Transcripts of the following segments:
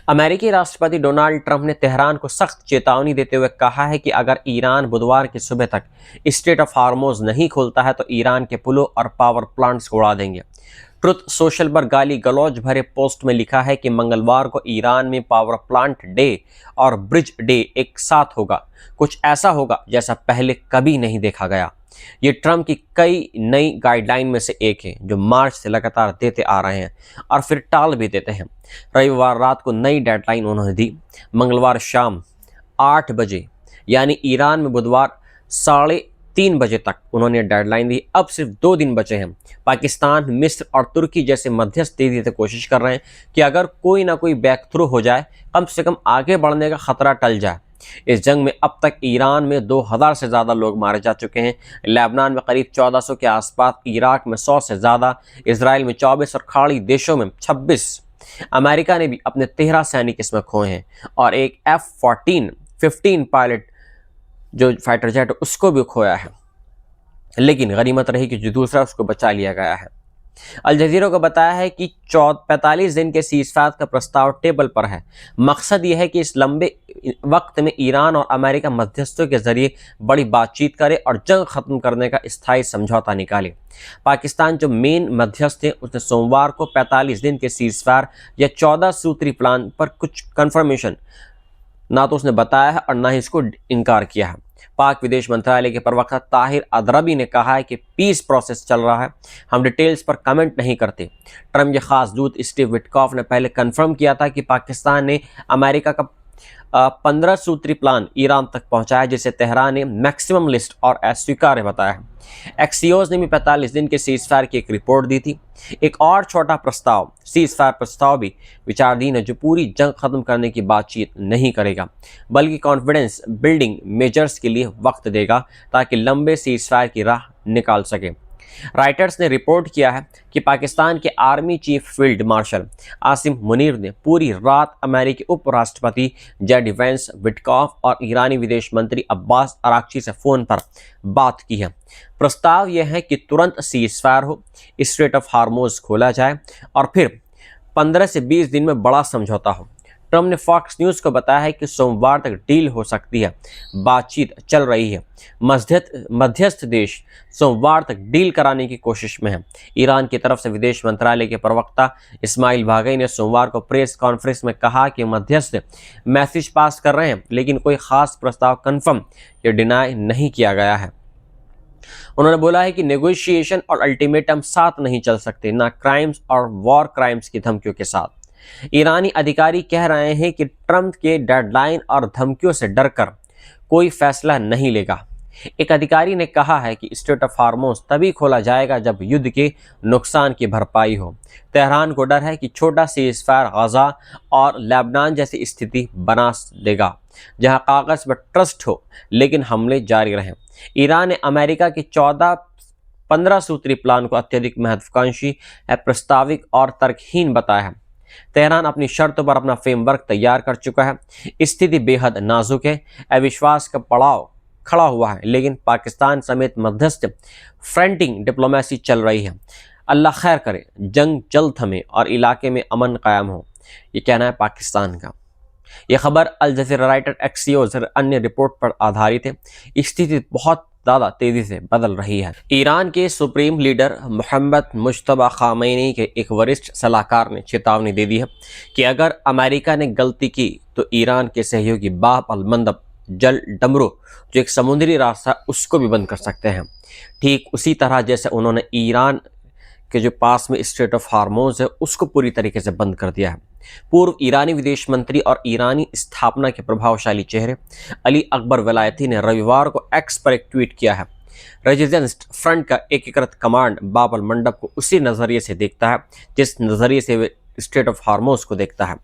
अमेरिकी राष्ट्रपति Donald Trump ने तेहरान को सख्त चेतावनी देते हुए कहा है कि अगर ईरान बुधवार की सुबह तक स्ट्रेट ऑफ हार्मोज नहीं खोलता है तो ईरान के पुलों और पावर प्लांट्स को उड़ा देंगे। ट्रुथ सोशल पर गाली गलौज भरे पोस्ट में लिखा है कि मंगलवार को ईरान में पावर प्लांट डे और ब्रिज डे एक साथ होगा। कुछ ऐसा होगा जैसा पहले कभी नहीं देखा गया। ये ट्रंप की कई नई गाइडलाइन में से एक है जो मार्च से लगातार देते आ रहे हैं और फिर टाल भी देते हैं। रविवार रात को नई डेडलाइन उन्होंने दी। मंगलवार शाम 8 बजे यानी ईरान में बुधवार 3:30 बजे तक उन्होंने डेडलाइन दी। अब सिर्फ 2 दिन बचे हैं। पाकिस्तान, मिस्र और तुर्की जैसे मध्यस्थ तेजी से कोशिश कर रहे हैं कि अगर कोई ना कोई बैक थ्रू हो जाए, कम से कम आगे बढ़ने का खतरा टल जाए। इस जंग में अब तक ईरान में 2000 से ज़्यादा लोग मारे जा चुके हैं, लेबनान में करीब 1400 के आसपास, इराक में 100 से ज़्यादा, इसराइल में 24 और खाड़ी देशों में 26। अमेरिका ने भी अपने 13 सैनिक इसमें खोए हैं और एक F-15 पायलट जो फाइटर जेट उसको भी खोया है, लेकिन गनीमत रही कि जो दूसरा उसको बचा लिया गया है। अल जज़ीरा को बताया है कि 45 दिन के सीज़फायर का प्रस्ताव टेबल पर है। मकसद यह है कि इस लंबे वक्त में ईरान और अमेरिका मध्यस्थों के जरिए बड़ी बातचीत करे और जंग खत्म करने का स्थायी समझौता निकाले। पाकिस्तान जो मेन मध्यस्थ है उसने सोमवार को 45 दिन के सीज़फायर या 14 सूत्री प्लान पर कुछ कंफर्मेशन ना तो उसने बताया है और ना ही इसको इनकार किया है। पाक विदेश मंत्रालय के प्रवक्ता ताहिर अदरबी ने कहा है कि पीस प्रोसेस चल रहा है, हम डिटेल्स पर कमेंट नहीं करते। ट्रंप के खास दूत स्टीव विटकॉफ ने पहले कंफर्म किया था कि पाकिस्तान ने अमेरिका का 15 सूत्री प्लान ईरान तक पहुंचाया, जिसे तेहरान ने मैक्सिमम लिस्ट और अस्वीकार्य बताया है। एक्सियोस ने भी 45 दिन के सीज़फायर की एक रिपोर्ट दी थी। एक और छोटा प्रस्ताव, सीज़फायर प्रस्ताव भी विचाराधीन है, जो पूरी जंग खत्म करने की बातचीत नहीं करेगा बल्कि कॉन्फिडेंस बिल्डिंग मेजर्स के लिए वक्त देगा ताकि लंबे सीज़फायर की राह निकाल सके। राइटर्स ने रिपोर्ट किया है कि पाकिस्तान के army chief field marshal Asim Munir ने पूरी रात अमेरिकी उपराष्ट्रपति जेडी वेंस, विटकॉफ और ईरानी विदेश मंत्री अब्बास अराक्ची से फ़ोन पर बात की है। प्रस्ताव यह है कि तुरंत सीज़फायर हो, स्ट्रेट ऑफ हार्मोज खोला जाए और फिर 15 से 20 दिन में बड़ा समझौता हो। ट्रंप ने फॉक्स न्यूज़ को बताया है कि सोमवार तक डील हो सकती है, बातचीत चल रही है। मध्यस्थ देश सोमवार तक डील कराने की कोशिश में है। ईरान की तरफ से विदेश मंत्रालय के प्रवक्ता इस्माइल बाघई ने सोमवार को प्रेस कॉन्फ्रेंस में कहा कि मध्यस्थ मैसेज पास कर रहे हैं, लेकिन कोई खास प्रस्ताव कंफर्म या डिनाई नहीं किया गया है। उन्होंने बोला है कि नेगोशिएशन और अल्टीमेटम साथ नहीं चल सकते, ना क्राइम्स और वॉर क्राइम्स की धमकियों के साथ। ईरानी अधिकारी कह रहे हैं कि ट्रंप के डेडलाइन और धमकियों से डरकर कोई फैसला नहीं लेगा। एक अधिकारी ने कहा है कि स्ट्रेट ऑफ हार्मोज तभी खोला जाएगा जब युद्ध के नुकसान की भरपाई हो। तेहरान को डर है कि छोटा सीज़फायर गाजा और लेबनान जैसी स्थिति बना देगा, जहां कागज पर ट्रस्ट हो लेकिन हमले जारी रहें। ईरान ने अमेरिका के 15 सूत्री प्लान को अत्यधिक महत्वाकांक्षी, प्रस्ताविक और तर्कहीन बताया है। तेहरान अपनी शर्तों पर अपना फ्रेमवर्क तैयार कर चुका है। स्थिति बेहद नाजुक है, अविश्वास का पड़ाव खड़ा हुआ है, लेकिन पाकिस्तान समेत मध्यस्थ फ्रंटिंग डिप्लोमेसी चल रही है। अल्लाह खैर करे, जंग जल्द थमे और इलाके में अमन कायम हो, ये कहना है पाकिस्तान का। यह खबर अल जज़ीरा राइटर एक्सियोस और अन्य रिपोर्ट पर आधारित है। स्थिति बहुत ज़्यादा तेज़ी से बदल रही है। ईरान के supreme leader Mohammad Mojtaba Khamenei के एक वरिष्ठ सलाहकार ने चेतावनी दे दी है कि अगर अमेरिका ने गलती की तो ईरान के सहयोगी बाब अल मंदब जल डमरू, जो एक समुद्री रास्ता, उसको भी बंद कर सकते हैं। ठीक उसी तरह जैसे उन्होंने ईरान के जो पास में स्ट्रेट ऑफ हार्मोज है उसको पूरी तरीके से बंद कर दिया है। पूर्व ईरानी विदेश मंत्री और ईरानी स्थापना के प्रभावशाली चेहरे अली अकबर वलायती ने रविवार को एक्स पर एक ट्वीट किया है। रेजिस्टेंस फ्रंट का एकीकृत कमांड बाब अल मंडब को उसी नज़रिए से देखता है जिस नज़रिए से वे स्ट्रेट ऑफ हार्मोज को देखता है।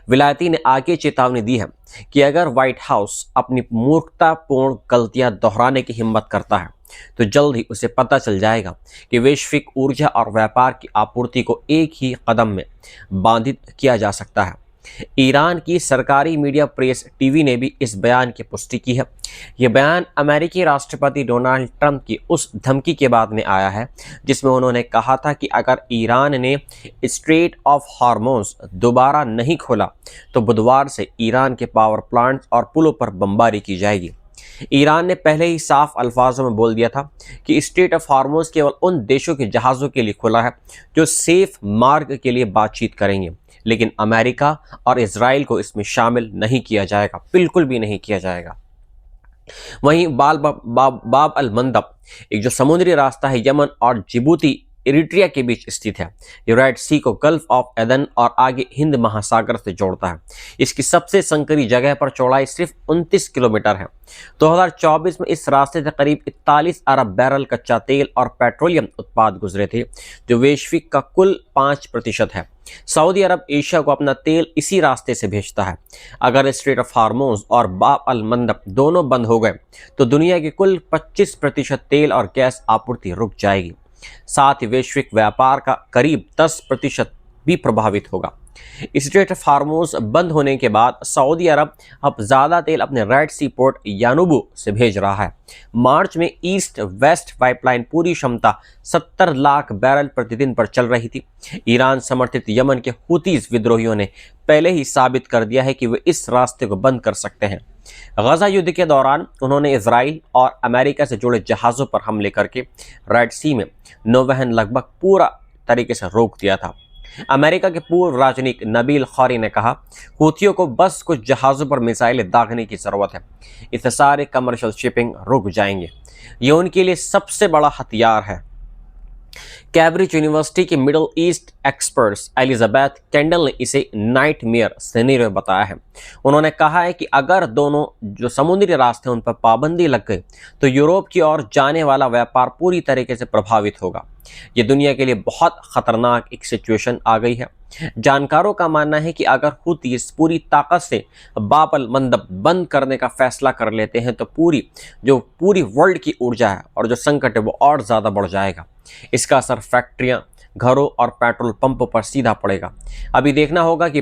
विलायती ने आगे चेतावनी दी है कि अगर व्हाइट हाउस अपनी मूर्खतापूर्ण गलतियां दोहराने की हिम्मत करता है तो जल्द ही उसे पता चल जाएगा कि वैश्विक ऊर्जा और व्यापार की आपूर्ति को एक ही कदम में बाधित किया जा सकता है। ईरान की सरकारी मीडिया प्रेस टीवी ने भी इस बयान की पुष्टि की है। यह बयान अमेरिकी राष्ट्रपति डोनाल्ड ट्रंप की उस धमकी के बाद में आया है जिसमें उन्होंने कहा था कि अगर ईरान ने स्ट्रेट ऑफ हॉर्मोज दोबारा नहीं खोला तो बुधवार से ईरान के पावर प्लांट्स और पुलों पर बमबारी की जाएगी। ईरान ने पहले ही साफ अल्फाजों में बोल दिया था कि स्ट्रेट ऑफ हॉर्मोज केवल उन देशों के जहाज़ों के लिए खुला है जो सेफ मार्ग के लिए बातचीत करेंगे, लेकिन अमेरिका और इजराइल को इसमें शामिल नहीं किया जाएगा, बिल्कुल भी नहीं किया जाएगा। वहीं बाब अल मंदब, एक जो समुद्री रास्ता है यमन और जिबूती इरिट्रिया के बीच स्थित है। ये रेड सी को गल्फ ऑफ एदन और आगे हिंद महासागर से जोड़ता है। इसकी सबसे संकरी जगह पर चौड़ाई सिर्फ 29 किलोमीटर है। 2024 में इस रास्ते से करीब 41 अरब बैरल कच्चा तेल और पेट्रोलियम उत्पाद गुजरे थे, जो वैश्विक का कुल 5% है। सऊदी अरब एशिया को अपना तेल इसी रास्ते से भेजता है। अगर स्ट्रेट ऑफ हार्मोज और बाब अल मंदब दोनों बंद हो गए तो दुनिया की कुल 25% तेल और गैस आपूर्ति रुक जाएगी। साथ ही वैश्विक व्यापार का करीब 10% भी प्रभावित होगा। स्ट्रेट ऑफ हार्मोज बंद होने के बाद सऊदी अरब अब ज़्यादा तेल अपने रेड सी पोर्ट यानुबू से भेज रहा है। मार्च में ईस्ट वेस्ट पाइपलाइन पूरी क्षमता 70 लाख बैरल प्रतिदिन पर चल रही थी। ईरान समर्थित यमन के हुतीज विद्रोहियों ने पहले ही साबित कर दिया है कि वे इस रास्ते को बंद कर सकते हैं। गजा युद्ध के दौरान उन्होंने इजराइल और अमेरिका से जुड़े जहाज़ों पर हमले करके रेड सी में नौवहन लगभग पूरा तरीके से रोक दिया था। अमेरिका के पूर्व राजनयिक नबील खौरी ने कहा, हूथियों को बस कुछ जहाज़ों पर मिसाइलें दागने की ज़रूरत है, इससे सारे कमर्शियल शिपिंग रुक जाएंगे। ये उनके लिए सबसे बड़ा हथियार है। कैम्ब्रिज यूनिवर्सिटी के middle east experts Elizabeth candle ने इसे नाइटमेयर सिनेरियो बताया है। उन्होंने कहा है कि अगर दोनों जो समुद्री रास्ते उन पर पाबंदी लग गई तो यूरोप की ओर जाने वाला व्यापार पूरी तरीके से प्रभावित होगा। ये दुनिया के लिए बहुत खतरनाक एक सिचुएशन आ गई है। जानकारों का मानना है कि अगर हुतीस पूरी ताकत से बाब अल मंदब बंद करने का फैसला कर लेते हैं तो पूरी वर्ल्ड की ऊर्जा है और जो संकट है वो और ज़्यादा बढ़ जाएगा। इसका असर फैक्ट्रियां, घरों और पेट्रोल पंपों पर सीधा पड़ेगा। अभी देखना होगा कि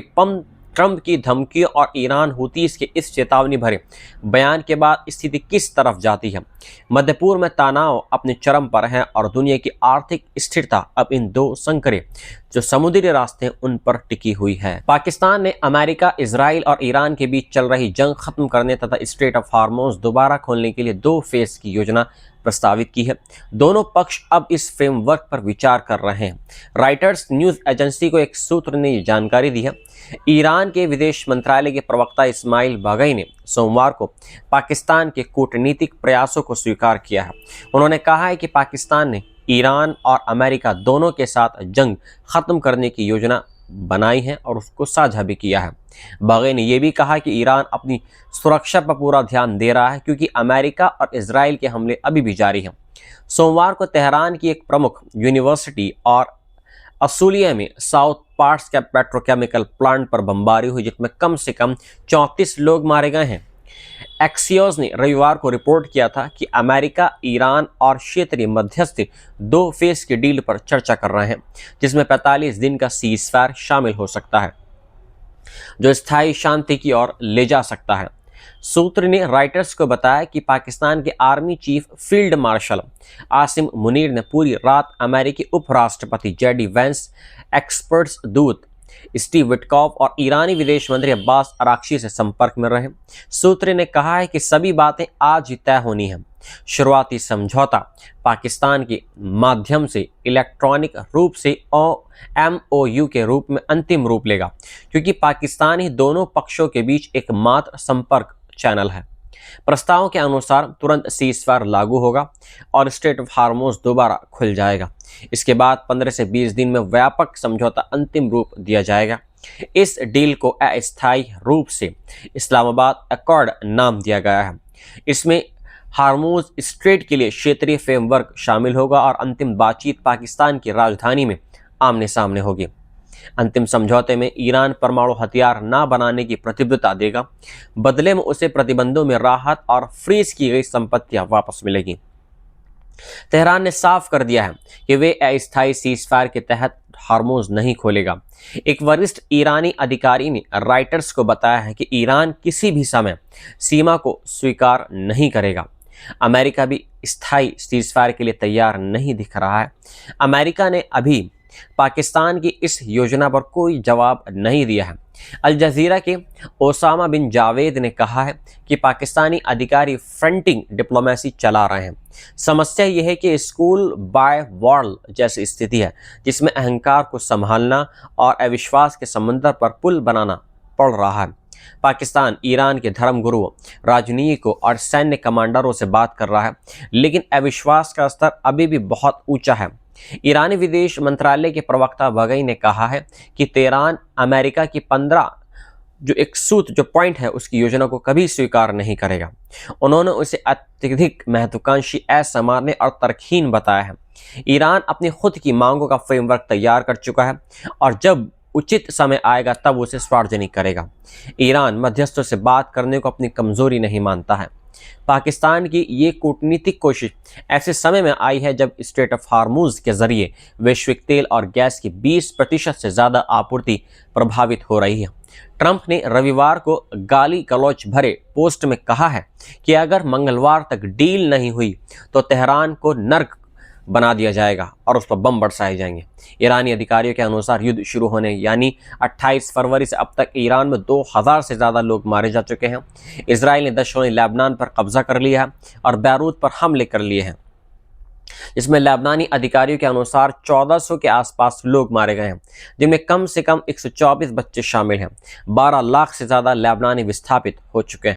ट्रंप की धमकी और ईरान हुतीस के इस चेतावनी भरे बयान के बाद स्थिति किस तरफ जाती है। मध्य पूर्व में तनाव अपने चरम पर है और दुनिया की आर्थिक स्थिरता अब इन दो संकरे जो समुद्री रास्ते हैं उन पर टिकी हुई है। पाकिस्तान ने अमेरिका, इजराइल और ईरान के बीच चल रही जंग खत्म करने तथा स्ट्रेट ऑफ हार्मोज दोबारा खोलने के लिए 2 फेज की योजना प्रस्तावित की है। दोनों पक्ष अब इस फ्रेमवर्क पर विचार कर रहे हैं। राइटर्स न्यूज एजेंसी को एक सूत्र ने ये जानकारी दी है। ईरान के विदेश मंत्रालय के प्रवक्ता इस्माइल बागई ने सोमवार को पाकिस्तान के कूटनीतिक प्रयासों को स्वीकार किया है। उन्होंने कहा है कि पाकिस्तान ने ईरान और अमेरिका दोनों के साथ जंग खत्म करने की योजना बनाई है और उसको साझा भी किया है। बागई ने यह भी कहा कि ईरान अपनी सुरक्षा पर पूरा ध्यान दे रहा है क्योंकि अमेरिका और इजराइल के हमले अभी भी जारी हैं। सोमवार को तेहरान की एक प्रमुख यूनिवर्सिटी और असूलिया में साउथ पार्ट्स के पेट्रोकेमिकल प्लांट पर बमबारी हुई जिसमें कम से कम 34 लोग मारे गए हैं। एक्सियोस ने रविवार को रिपोर्ट किया था कि अमेरिका, ईरान और क्षेत्रीय मध्यस्थी 2 फेज की डील पर चर्चा कर रहे हैं जिसमें 45 दिन का सीजफायर शामिल हो सकता है जो स्थायी शांति की ओर ले जा सकता है। सूत्र ने राइटर्स को बताया कि पाकिस्तान के army chief field marshal Asim Munir ने पूरी रात अमेरिकी उपराष्ट्रपति जेडी वेंस, एक्सपर्ट्स दूत स्टीव विटकॉफ और ईरानी विदेश मंत्री अब्बास अराक्ची से संपर्क में रहे। सूत्र ने कहा है कि सभी बातें आज ही तय होनी हैं। शुरुआती समझौता पाकिस्तान के माध्यम से इलेक्ट्रॉनिक रूप से MOU के रूप में अंतिम रूप लेगा क्योंकि पाकिस्तान ही दोनों पक्षों के बीच एकमात्र संपर्क चैनल है। प्रस्ताव के अनुसार तुरंत सीजफायर लागू होगा और स्ट्रेट ऑफ हार्मोज दोबारा खुल जाएगा। इसके बाद 15 से 20 दिन में व्यापक समझौता अंतिम रूप दिया जाएगा। इस डील को अस्थायी रूप से इस्लामाबाद अकॉर्ड नाम दिया गया है। इसमें हार्मोज स्ट्रेट के लिए क्षेत्रीय फ्रेमवर्क शामिल होगा और अंतिम बातचीत पाकिस्तान की राजधानी में आमने सामने होगी। अंतिम समझौते में ईरान परमाणु हथियार न बनाने की प्रतिबद्धता देगा, बदले में उसे प्रतिबंधों में राहत और फ्रीज की गई संपत्तियां वापस मिलेगी। तेहरान ने साफ कर दिया है कि वे अस्थायी सीजफायर के तहत हार्मोज नहीं खोलेगा। एक वरिष्ठ ईरानी अधिकारी ने राइटर्स को बताया है कि ईरान किसी भी समय सीमा को स्वीकार नहीं करेगा। अमेरिका भी स्थायी सीज़फायर के लिए तैयार नहीं दिख रहा है। अमेरिका ने अभी पाकिस्तान की इस योजना पर कोई जवाब नहीं दिया है। अल जज़ीरा के ओसामा बिन जावेद ने कहा है कि पाकिस्तानी अधिकारी फ्रंटिंग डिप्लोमेसी चला रहे हैं। समस्या यह है कि स्कूल बाय वॉल जैसी स्थिति है, जिसमें अहंकार को संभालना और अविश्वास के समंदर पर पुल बनाना पड़ रहा है। पाकिस्तान ईरान के धर्मगुरुओं, राजनयिकों और सैन्य कमांडरों से बात कर रहा है, लेकिन अविश्वास का स्तर अभी भी बहुत ऊंचा है। ईरानी विदेश मंत्रालय के प्रवक्ता बगई ने कहा है कि तेहरान अमेरिका की 15 जो पॉइंट है उसकी योजना को कभी स्वीकार नहीं करेगा। उन्होंने उसे अत्यधिक महत्वाकांक्षी, असामान्य और तर्कहीन बताया है। ईरान अपनी खुद की मांगों का फ्रेमवर्क तैयार कर चुका है और जब उचित समय आएगा तब उसे सार्वजनिक करेगा। ईरान मध्यस्थों से बात करने को अपनी कमजोरी नहीं मानता है। पाकिस्तान की ये कूटनीतिक कोशिश ऐसे समय में आई है जब स्ट्रेट ऑफ हार्मूज के जरिए वैश्विक तेल और गैस की 20% से ज़्यादा आपूर्ति प्रभावित हो रही है। ट्रंप ने रविवार को गाली गलौच भरे पोस्ट में कहा है कि अगर मंगलवार तक डील नहीं हुई तो तेहरान को नर्क बना दिया जाएगा और उस पर बम बरसाए जाएंगे। ईरानी अधिकारियों के अनुसार युद्ध शुरू होने यानी 28 फरवरी से अब तक ईरान में 2000 से ज़्यादा लोग मारे जा चुके हैं। इजराइल ने दक्षिणी लेबनान पर कब्जा कर लिया है और बैरूत पर हमले कर लिए हैं, जिसमें लेबनानी अधिकारियों के अनुसार 1400 के आसपास लोग मारे गए हैं, जिनमें कम से कम 124 बच्चे शामिल हैं। 12 लाख से ज़्यादा लेबनानी विस्थापित हो चुके हैं।